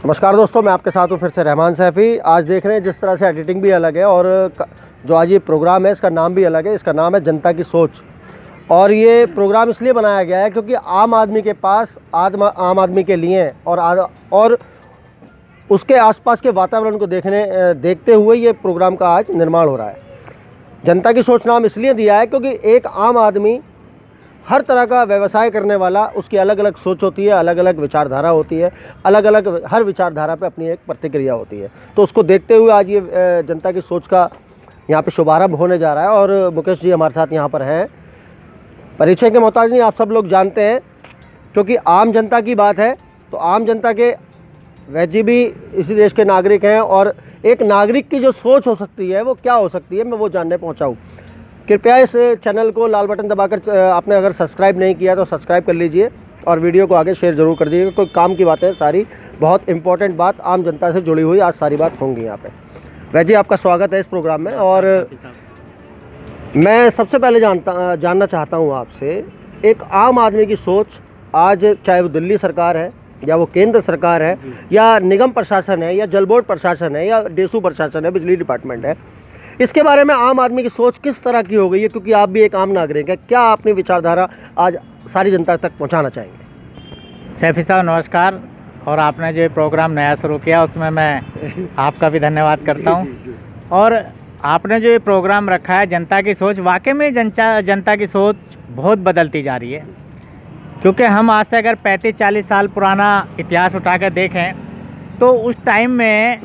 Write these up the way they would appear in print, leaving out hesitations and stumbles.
नमस्कार दोस्तों, मैं आपके साथ हूँ फिर से रहमान सैफ़ी। आज देख रहे हैं जिस तरह से एडिटिंग भी अलग है और जो आज ये प्रोग्राम है इसका नाम भी अलग है। इसका नाम है जनता की सोच। और ये प्रोग्राम इसलिए बनाया गया है क्योंकि आम आदमी के पास आम आदमी के लिए और उसके आसपास के वातावरण को देखते हुए ये प्रोग्राम का आज निर्माण हो रहा है। जनता की सोच नाम इसलिए दिया है क्योंकि एक आम आदमी हर तरह का व्यवसाय करने वाला, उसकी अलग अलग सोच होती है, अलग अलग विचारधारा होती है, अलग अलग हर विचारधारा पे अपनी एक प्रतिक्रिया होती है। तो उसको देखते हुए आज ये जनता की सोच का यहाँ पे शुभारंभ होने जा रहा है। और मुकेश जी हमारे साथ यहाँ पर हैं। परिचय के मोहताज नहीं, आप सब लोग जानते हैं क्योंकि आम जनता की बात है तो आम जनता के वैद्य जी भी इसी देश के नागरिक हैं और एक नागरिक की जो सोच हो सकती है वो क्या हो सकती है, मैं वो जानने पहुँचा हूँ। कृपया इस चैनल को लाल बटन दबाकर आपने अगर सब्सक्राइब नहीं किया तो सब्सक्राइब कर लीजिए और वीडियो को आगे शेयर ज़रूर कर दीजिएगा। कोई काम की बातें सारी बहुत इंपॉर्टेंट बात आम जनता से जुड़ी हुई आज सारी बात होंगी यहाँ पे। वैद्य जी आपका स्वागत है इस प्रोग्राम में। और मैं सबसे पहले जानना चाहता हूँ आपसे, एक आम आदमी की सोच आज, चाहे वो दिल्ली सरकार है या वो केंद्र सरकार है या निगम प्रशासन है या जल बोर्ड प्रशासन है या डेसू प्रशासन है, बिजली डिपार्टमेंट है, इसके बारे में आम आदमी की सोच किस तरह की हो गई है? क्योंकि आप भी एक आम नागरिक हैं, क्या अपनी विचारधारा आज सारी जनता तक पहुंचाना चाहेंगे? सैफी साहब नमस्कार। और आपने जो प्रोग्राम नया शुरू किया उसमें मैं आपका भी धन्यवाद करता हूं। और आपने जो ये प्रोग्राम रखा है जनता की सोच, वाकई में जनता की सोच बहुत बदलती जा रही है। क्योंकि हम आज से अगर 35-40 साल पुराना इतिहास उठा कर देखें तो उस टाइम में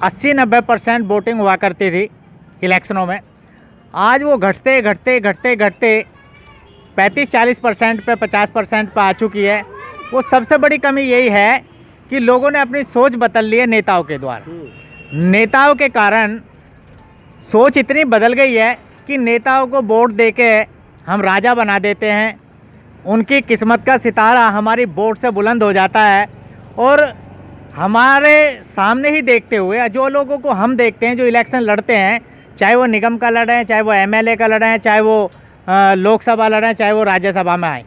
80-90% वोटिंग हुआ करती थी इलेक्शनों में। आज वो घटते 35-40% पे 50% पे आ चुकी है। वो सबसे बड़ी कमी यही है कि लोगों ने अपनी सोच बदल ली है नेताओं के द्वारा। नेताओं के कारण सोच इतनी बदल गई है कि नेताओं को वोट देके हम राजा बना देते हैं। उनकी किस्मत का सितारा हमारी वोट से बुलंद हो जाता है और हमारे सामने ही देखते हुए जो लोगों को हम देखते हैं जो इलेक्शन लड़ते हैं, चाहे वो निगम का लड़े, चाहे वो एमएलए का लड़े, चाहे वो लोकसभा लड़े, चाहे वो राज्यसभा में आए,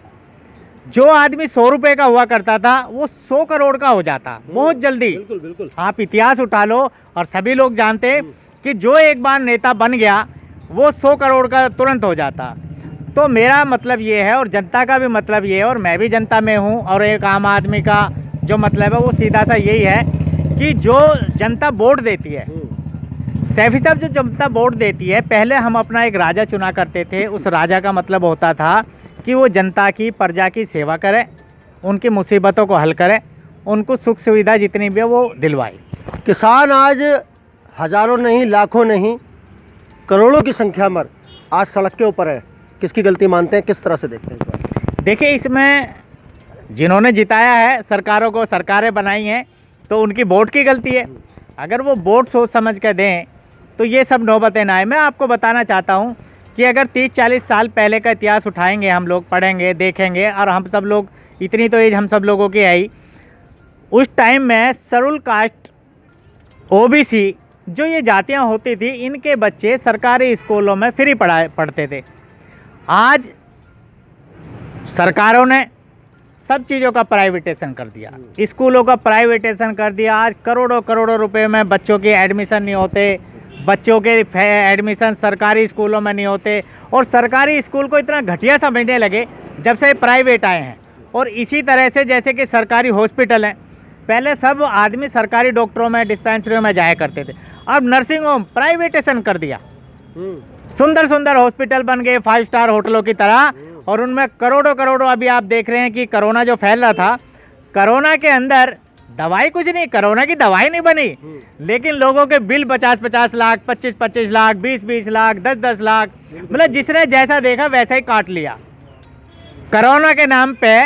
जो आदमी 100 रुपये का हुआ करता था वो 100 करोड़ का हो जाता बहुत जल्दी। बिल्कुल बिल्कुल। आप इतिहास उठा लो और सभी लोग जानते कि जो एक बार नेता बन गया वो 100 करोड़ का तुरंत हो जाता। तो मेरा मतलब ये है और जनता का भी मतलब ये है, और मैं भी जनता में हूँ, और एक आम आदमी का जो मतलब है वो सीधा सा यही है कि जो जनता वोट देती है, सैफी साहब, जो जनता वोट देती है, पहले हम अपना एक राजा चुना करते थे। उस राजा का मतलब होता था कि वो जनता की, प्रजा की सेवा करे, उनकी मुसीबतों को हल करे, उनको सुख सुविधा जितनी भी है वो दिलवाए। किसान आज हज़ारों नहीं, लाखों नहीं, करोड़ों की संख्या में आज सड़क के ऊपर है। किसकी गलती मानते हैं, किस तरह से देखते हैं? देखिए, इसमें जिन्होंने जिताया है, सरकारों को सरकारें बनाई हैं, तो उनकी वोट की गलती है। अगर वो वोट सोच समझ कर दें तो ये सब नौबतें ना आए। मैं आपको बताना चाहता हूँ कि अगर 30-40 साल पहले का इतिहास उठाएंगे, हम लोग पढ़ेंगे, देखेंगे, और हम सब लोग, इतनी तो एज हम सब लोगों की है ही, उस टाइम में शेड्यूल कास्ट, ओबीसी, जो ये जातियाँ होती थी, इनके बच्चे सरकारी स्कूलों में फ्री पढ़ते थे। आज सरकारों ने सब चीज़ों का प्राइवेटेशन कर दिया, स्कूलों का प्राइवेटेशन कर दिया। आज करोड़ों रुपए में बच्चों के एडमिशन नहीं होते, बच्चों के एडमिशन सरकारी स्कूलों में नहीं होते, और सरकारी स्कूल को इतना घटिया समझने लगे जब से प्राइवेट आए हैं। और इसी तरह से जैसे कि सरकारी हॉस्पिटल हैं, पहले सब आदमी सरकारी डॉक्टरों में, डिस्पेंसरियों में जाया करते थे, अब नर्सिंग होम प्राइवेटेशन कर दिया। सुंदर हॉस्पिटल बन गए 5 स्टार होटलों की तरह, और उनमें करोड़ों। अभी आप देख रहे हैं कि कोरोना जो फैल रहा था, कोरोना के अंदर दवाई कुछ नहीं, कोरोना की दवाई नहीं बनी, लेकिन लोगों के बिल 50-50 लाख, 25-25 लाख, 20-20 लाख, 10-10 लाख, मतलब जिसने जैसा देखा वैसा ही काट लिया। कोरोना के नाम पे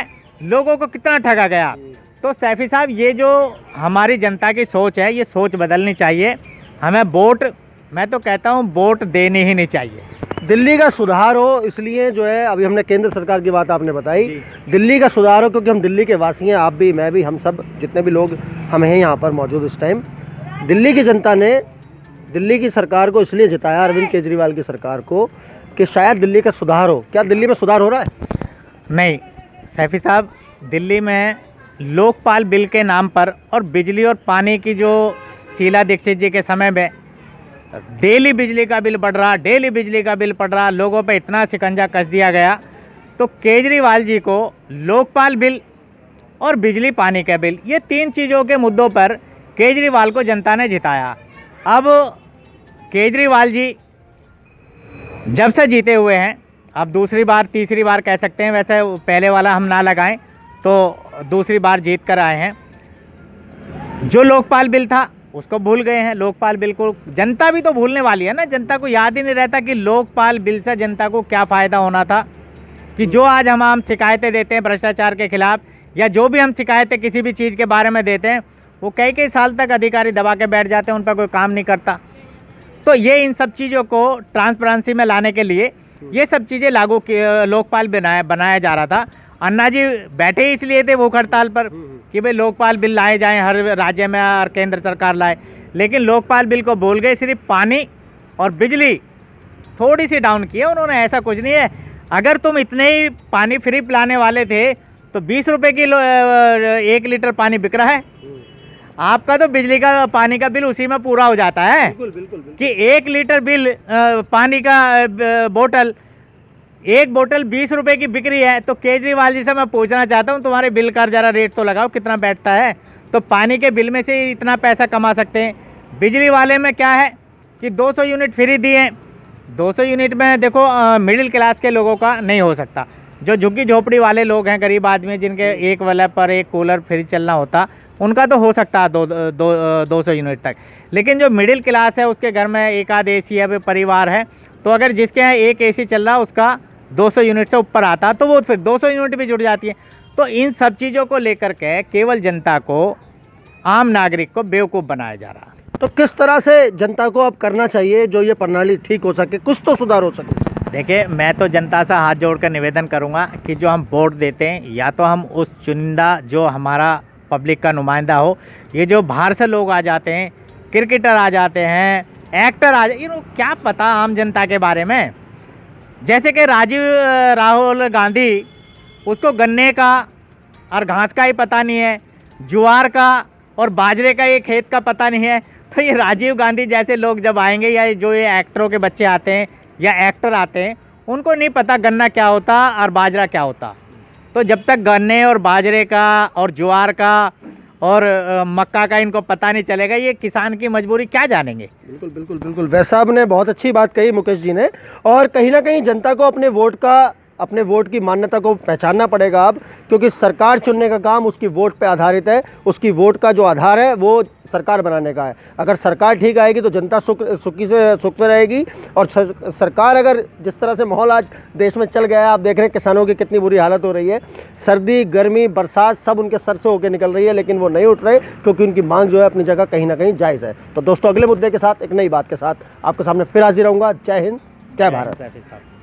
लोगों को कितना ठगा गया। तो सैफी साहब, ये जो हमारी जनता की सोच है, ये सोच बदलनी चाहिए। हमें वोट, मैं तो कहता हूँ वोट देनी ही नहीं चाहिए। दिल्ली का सुधार हो, इसलिए जो है, अभी हमने केंद्र सरकार की बात आपने बताई, दिल्ली का सुधार हो क्योंकि हम दिल्ली के वासी हैं, आप भी, मैं भी, हम सब जितने भी लोग हम हैं यहाँ पर मौजूद इस टाइम। दिल्ली की जनता ने दिल्ली की सरकार को इसलिए जिताया, अरविंद केजरीवाल की सरकार को, कि शायद दिल्ली का सुधार हो। क्या दिल्ली में सुधार हो रहा है? नहीं सैफी साहब, दिल्ली में लोकपाल बिल के नाम पर और बिजली और पानी की जो शीला दीक्षित जी के समय में डेली बिजली का बिल बढ़ रहा, डेली बिजली का बिल बढ़ रहा, लोगों पे इतना शिकंजा कस दिया गया, तो केजरीवाल जी को लोकपाल बिल और बिजली पानी का बिल, ये 3 चीज़ों के मुद्दों पर केजरीवाल को जनता ने जिताया। अब केजरीवाल जी जब से जीते हुए हैं, अब दूसरी बार तीसरी बार कह सकते हैं, वैसे पहले वाला हम ना लगाएं तो दूसरी बार जीत कर आए हैं। जो लोकपाल बिल था उसको भूल गए हैं। लोकपाल बिल को जनता भी तो भूलने वाली है ना, जनता को याद ही नहीं रहता कि लोकपाल बिल से जनता को क्या फ़ायदा होना था। कि जो आज हम शिकायतें देते हैं भ्रष्टाचार के खिलाफ, या जो भी हम शिकायतें किसी भी चीज़ के बारे में देते हैं, वो कई साल तक अधिकारी दबा के बैठ जाते हैं, उन पर कोई काम नहीं करता। तो ये इन सब चीज़ों को ट्रांसपेरेंसी में लाने के लिए ये सब चीज़ें लागू लोकपाल बनाया जा रहा था। अन्ना जी बैठे इसलिए थे भूख हड़ताल पर कि भाई लोकपाल बिल लाए जाएं, हर राज्य में और केंद्र सरकार लाए, लेकिन लोकपाल बिल को भूल गए। सिर्फ पानी और बिजली थोड़ी सी डाउन की है उन्होंने, ऐसा कुछ नहीं है। अगर तुम इतने ही पानी फ्री पिलाने वाले थे तो 20 रुपये की 1 लीटर पानी बिक रहा है, आपका तो बिजली का पानी का बिल उसी में पूरा हो जाता है। बिल्कुल बिल्कुल बिल्कुल। कि 1 लीटर बिल पानी का बोतल, 1 बोतल 20 रुपये की बिक रही है। तो केजरीवाल जी से मैं पूछना चाहता हूँ, तुम्हारे बिल का ज़रा रेट तो लगाओ कितना बैठता है। तो पानी के बिल में से इतना पैसा कमा सकते हैं। बिजली वाले में क्या है कि 200 यूनिट फ्री दिए। 200 यूनिट में देखो मिडिल क्लास के लोगों का नहीं हो सकता। जो झुग्गी झोपड़ी वाले लोग हैं, गरीब आदमी जिनके एक बल्ब पर एक कूलर फ्री चलना होता, उनका तो हो सकता है 200 यूनिट तक। लेकिन जो मिडिल क्लास है, उसके घर में एक आध एसी है, परिवार है, तो अगर जिसके यहाँ एक एसी चल रहा उसका 200 यूनिट से ऊपर आता, तो वो फिर 200 यूनिट भी जुड़ जाती है। तो इन सब चीज़ों को लेकर के केवल जनता को, आम नागरिक को बेवकूफ़ बनाया जा रहा है। तो किस तरह से जनता को अब करना चाहिए जो ये प्रणाली ठीक हो सके, कुछ तो सुधार हो सके? देखिए, मैं तो जनता से हाथ जोड़कर निवेदन करूंगा कि जो हम वोट देते हैं, या तो हम उस चुनिंदा जो हमारा पब्लिक का नुमाइंदा हो। ये जो बाहर से लोग आ जाते हैं, क्रिकेटर आ जाते हैं, एक्टर आ जाते, इनको क्या पता आम जनता के बारे में। जैसे कि राहुल गांधी, उसको गन्ने का और घास का ही पता नहीं है, ज्वार का और बाजरे का ये खेत का पता नहीं है। तो ये राजीव गांधी जैसे लोग जब आएंगे, या जो ये एक्टरों के बच्चे आते हैं या एक्टर आते हैं, उनको नहीं पता गन्ना क्या होता और बाजरा क्या होता। तो जब तक गन्ने और बाजरे का और ज्वार का और मक्का का इनको पता नहीं चलेगा, ये किसान की मजबूरी क्या जानेंगे। बिल्कुल बिल्कुल बिल्कुल। वैसे साहब ने बहुत अच्छी बात कही मुकेश जी ने, और कहीं ना कहीं जनता को अपने वोट की मान्यता को पहचानना पड़ेगा अब, क्योंकि सरकार चुनने का काम उसकी वोट पे आधारित है। उसकी वोट का जो आधार है वो सरकार बनाने का है। अगर सरकार ठीक आएगी तो जनता सुख से रहेगी। और सरकार अगर जिस तरह से माहौल आज देश में चल गया है, आप देख रहे हैं किसानों की कितनी बुरी हालत हो रही है। सर्दी गर्मी बरसात सब उनके सर से होकर निकल रही है, लेकिन वो नहीं उठ रहे, क्योंकि उनकी मांग जो है अपनी जगह कहीं ना कहीं जायज़ है। तो दोस्तों, अगले मुद्दे के साथ, एक नई बात के साथ आपके सामने फिर हाजिर रहूँगा। जय हिंद, जय भारत।